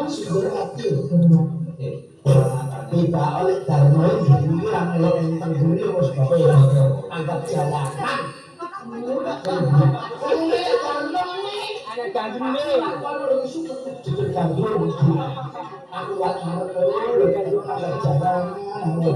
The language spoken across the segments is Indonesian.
Sudurati. Tidak oleh Dharma ini yang elok enteng diri wis bae anggap jalanan. Ada gandrune. Aku lak anggap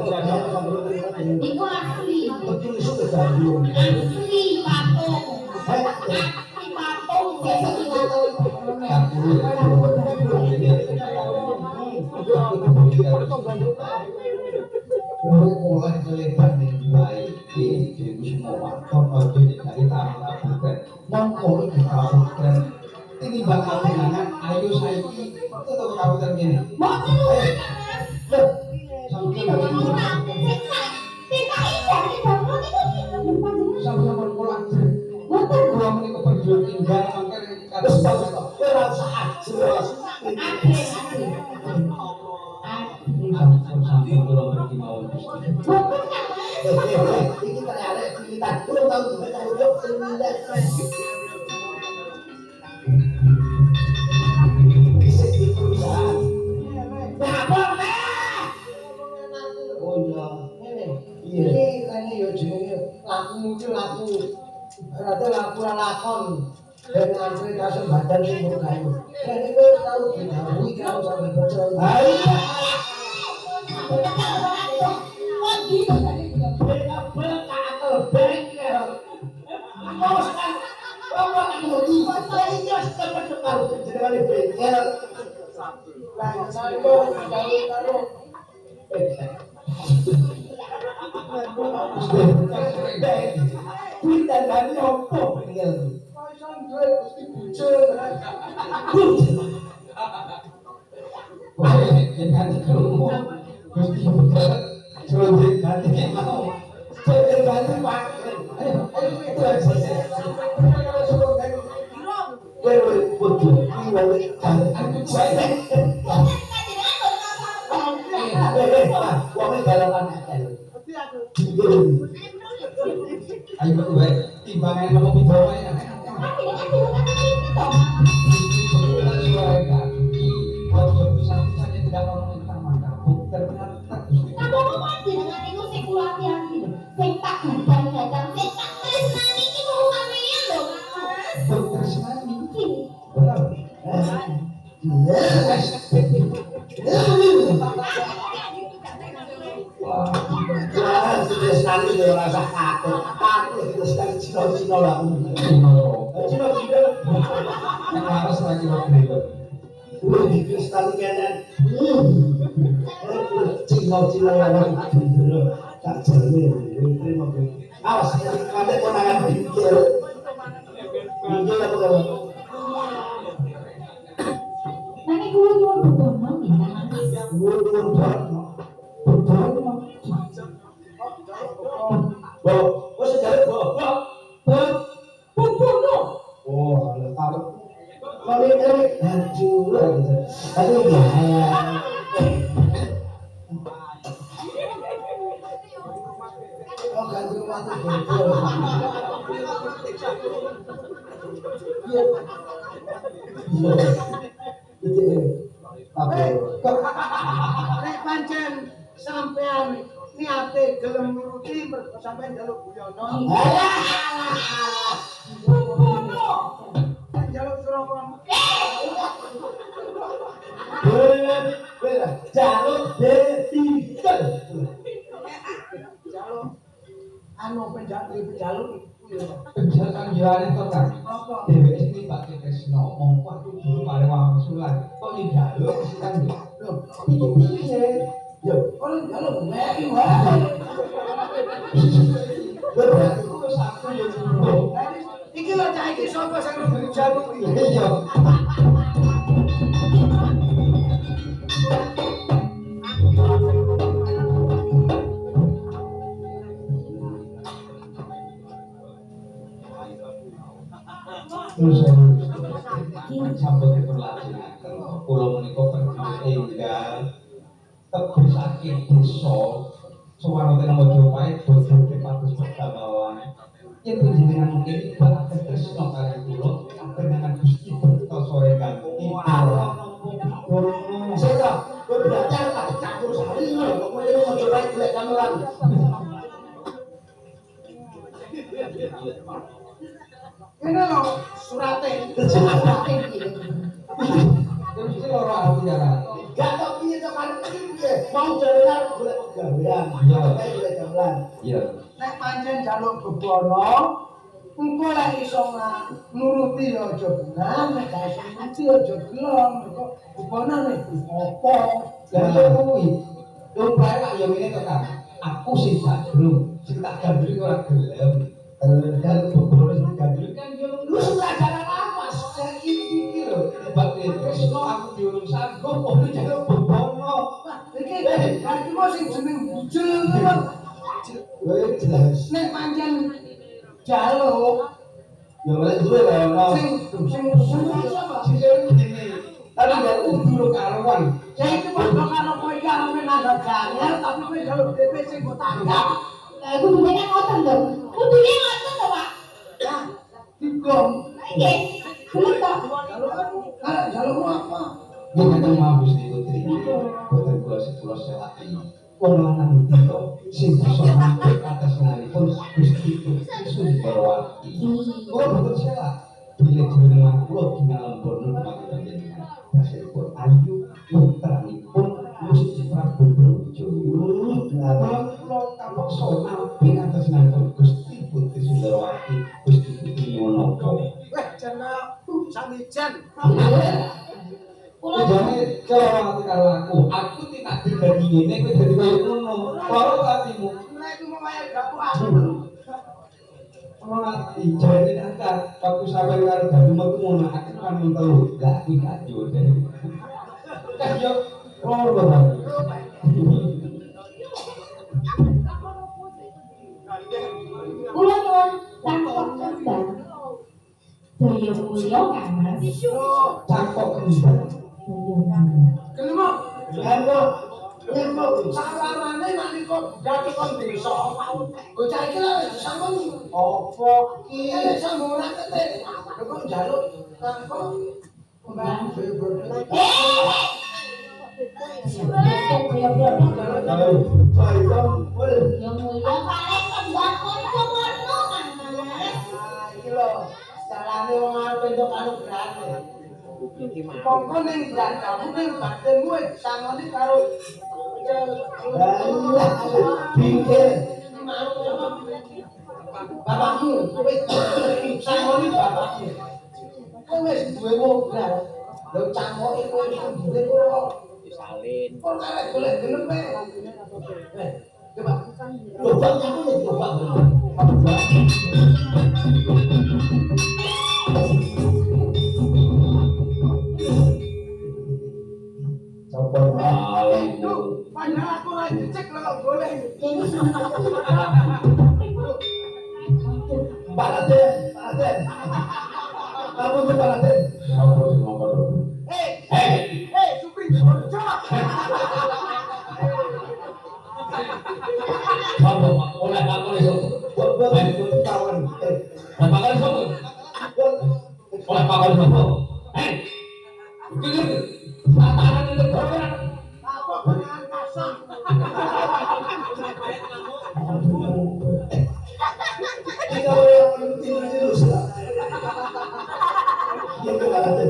jalanan. Iku asli. Betul sudah gandrung. Asli patung. Asli patung sing mulai melebar dengan baik di semua waktu jadi dari tanah bukan mongko ini kabupaten ini bakal dengan ayo saya ini waktu itu kabupaten ini sama-sama pulang pulang menikah perjuang tinggal makanya kata perasaan jelas sampai pulang pergi mau ini ternyata kita dulu tahu kita hidup sendiri bisa di perusahaan oh iya ini kayaknya ya jenenge laku muncul laku rata laku lakon dan antri kasih badan sumber kayu dan itu tahu dikawui kalau sampai bocor ayo gue timbangan kamu bidang ya sekali dia rasa takut itu sekali cino lah cino yang harus lagi waktu itu di kristal kanan cino yang itu tak jernih terima kasih awas ada konangan pinggir apa kalau nanti gue nyuruh berdono nih oh sejarah oh taruh kali hancur aduh ya oh ganti rumah nek pancen sampean niate gelem nuruti sampean njaluk guyono. Njaluk serokon. jaluk detikel Jaluk anu penjaluk penjalan jualan itu kan dewe ini Pak Kresno mongko aku dulu kare wong sulan kok iki jaluk kan lho iki piye yo orang jaluk meki wae berarti ku satu yo iki lho cah iki sapa sing jaluk iki iya terus sampai keberlanjutan pulau menikah pergi tinggal teguh sakit desa suara tenang mojopai bodoh kepatus pertamawan yang berjenengan mungkin ibarat Kresno kali pulau dengan Gusti Berta sore ganti Saya gue berarti tak campur sari loh. Kemudian mau coba golek gamelan. Ini loh surate. Terus iki loro aku ya. Gak tau piye to kan piye. Mau jalan golek pegawaian. Iya, golek gamelan. Iya. Nek pancen jaluk bebono, engko lek iso nuruti ya aja benar, nek gak iso nuruti aja gelem. Mergo bebono nek apa? Lah iya kuwi. Wong bae kok ya ngene to Kak. Aku sing sadrung, sing tak gandrung ora gelem. Kalau bebono sing gandrung kan yo lu pelajaran apa? Saya iki lho, bab Krisna aku diurung sanggup kok njaluk bebono. Iki kan cuma sing jeneng bujel ngono. Weh jelas. Nek pancen jaluk Ya oleh duwe lah ono. sing sapa? Sing ngene. Tapi gak kudu karuan. Ya itu padha karo kowe iki arep nanggap jangel tapi kowe jaluk DP sing mbok tanggap. Kudune kan ngoten lho. Kudune ngoten lho, Pak. Nah, digom. Nggih. Belum tak. Jalukmu apa? Ya kadang mau Gusti Putri. Boten kula sepuluh selaki. Wong lanang itu sing bisa nampik atas namipun Gusti Putri Sundrawati. Kula boten selak. Bila jenengan kula ginalem boten mati panjenengan. Hasilipun ayu putranipun Gusti Prabu Brawijaya. Lah kula kapeksa nampik atas namipun Gusti Putri Sundrawati. Gusti Putri nyuwun napa? Weh, jeneng samijen. Kula Jane kelawati karo aku tidak dadi ngene kowe dadi koyo ngono. Loro atimu. Nek iku mau wayah gapu aku. Ora ati jane angkat waktu sampe karo gandum aku ngono aku kan mentelu. Lah kuwi kacau deh. Kan yo loro banget. kula nyuwun takon kembang. Daya mulya kan Mas. Cakok kembang. Kelemo. Kelemo. Sawarane nalika budal kon desa. Bocah iki lho sambung. Apa ki sambung ora ketik. Kok njaluk kangkok. Kembang Ya mulya paling kembang kanca-kanca kan Mas. iki lho, carane wong arep entuk kanugrahane. Mongko ning kamu ning batinmu disangoni karo Bingkir. bapakmu, kowe disangoni bapakmu. Kowe wis duwe modal. Lho cangkoke kowe wis duwe kok. Disalin. Kok arek golek gelem kowe. Coba. Coba aku nih coba. Coba Itu padahal aku lagi cek lho boleh. Paraden. Kamu tuh paraden. Kamu tuh ngomong. Supri, coba. Kamu oleh kamu itu. Buat kawan. Berapa kali kamu? Oleh kawan kamu. Begini. Tatanan itu berapa? Apa dengan kasar? Kita orang penting terus lah. Kita paraden.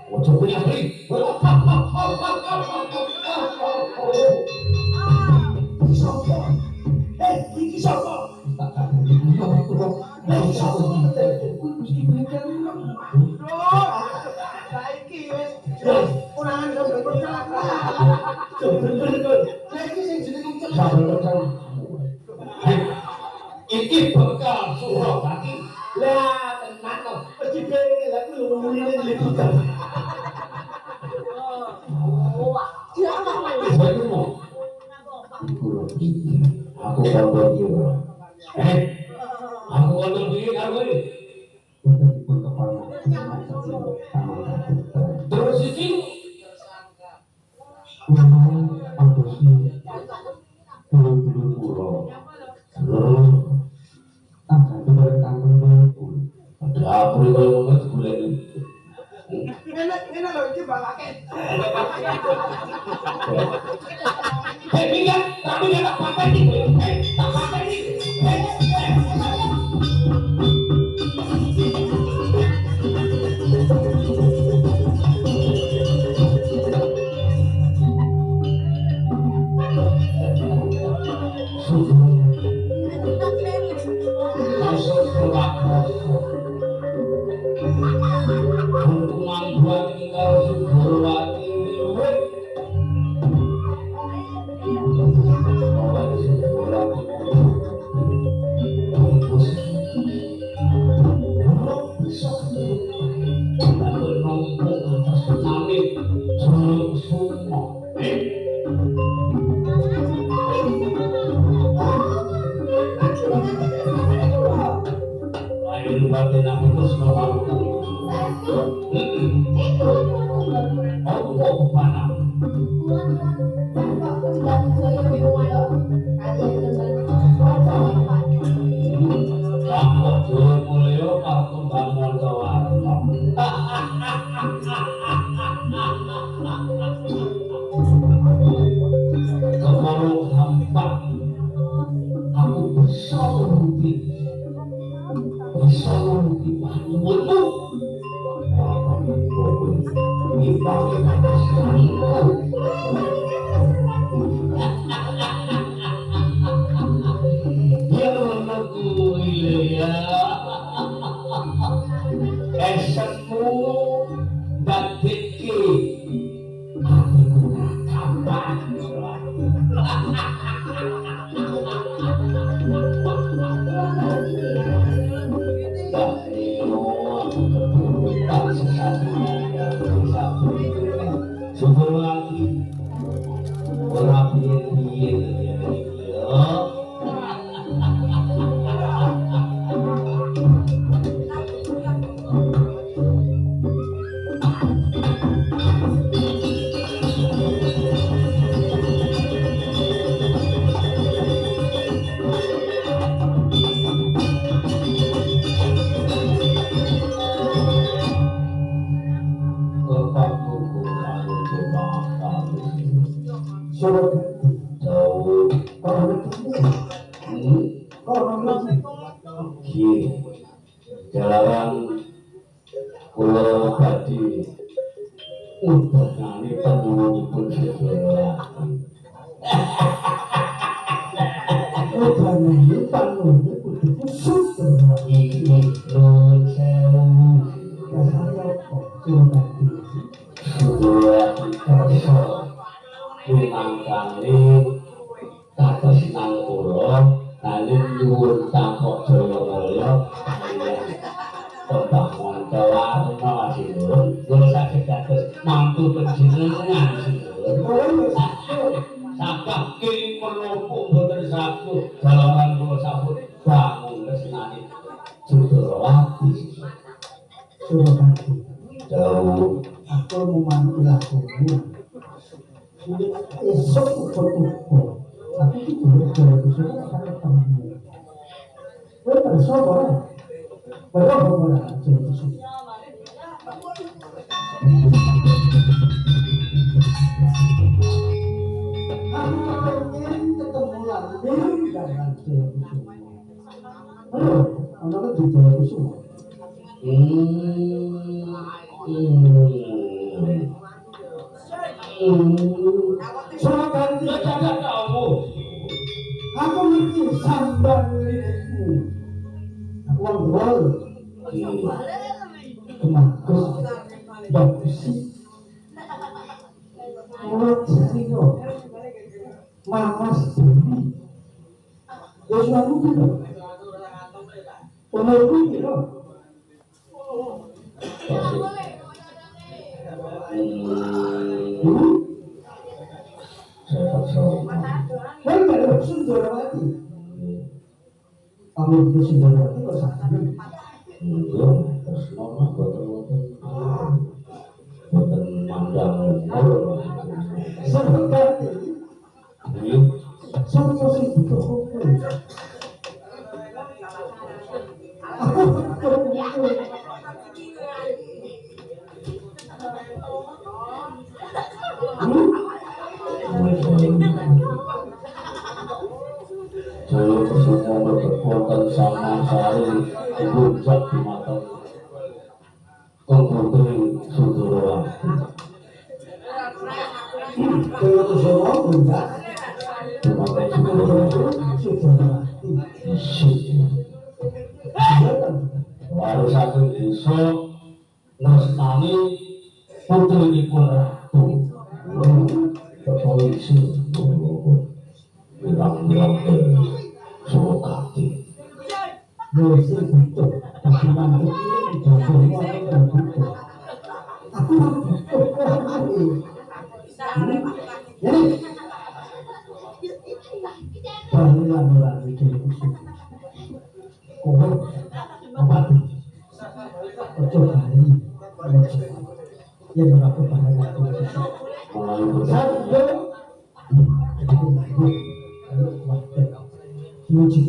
Oh, coba yang beri. Iki sapa? Saiki wis unangan sampe kecelakaan. Saiki sing jenenge kecelakaan. Iki bekal Surabaya. Lah tenan kok. Mesti bene lah kuwi ngene liputan. Aku kondo iki. Aku kondo iki karo kowe. Pun kepala. Terus iki dulu pulau. Terus tangga itu dari tangga itu. Ada apa yang kalau ngomong itu boleh. Ngene ngene lho iki balake. Minggir, tapi dia tak pakai ini. Tak pakai ini. Masuk ke waktu. Hukuman buat engkau Suburwati. Jalaran Pulau Badi untuk kami penghubung segera. Utamanya panggungnya putih kusut ini sewu kasarnya kok sudah kita minangkani kata sinang pulau nanti nyuwun takok Jayamulya pembangunan kewarna sinun kula saged dados mantu panjenengan sinun sakah kirim menopuk boten saku jalaran kula sampun bangun kesinane Sudarwati jauh aku memantu lakumu esok fotoku aku itu jauh besok akan ketemu bersama berapa jauh besok aku pengen ketemu lagi dengan jauh besok anak itu jauh besok Soalkan dia jaga kamu. Aku ngerti sambar lirikmu. Aku ngobrol. Kemakus. Bagusi. Mulut seringo. Mamas diri. Yosua mungkin loh. Umur mungkin loh. Saya ada Sudarwati. Kamu itu Sudarwati kok sakit? Enggak, terus mama boten mandang umur. Seperti ini. Sama sih itu. Aku Putri Sudoro Dewa Kusuma Bunda Memakai Sudoro harus satu desa Nestani Putri Ipun Ratu Polisi bilang-bilang ke Surokati Dosi betul tapi mantu ini menjadi semua yang betul aku jadi bahaya melalui diri kusuma kau apa ojo kali yang aku bahaya itu melalui saya aku lagi kalau waktu menuju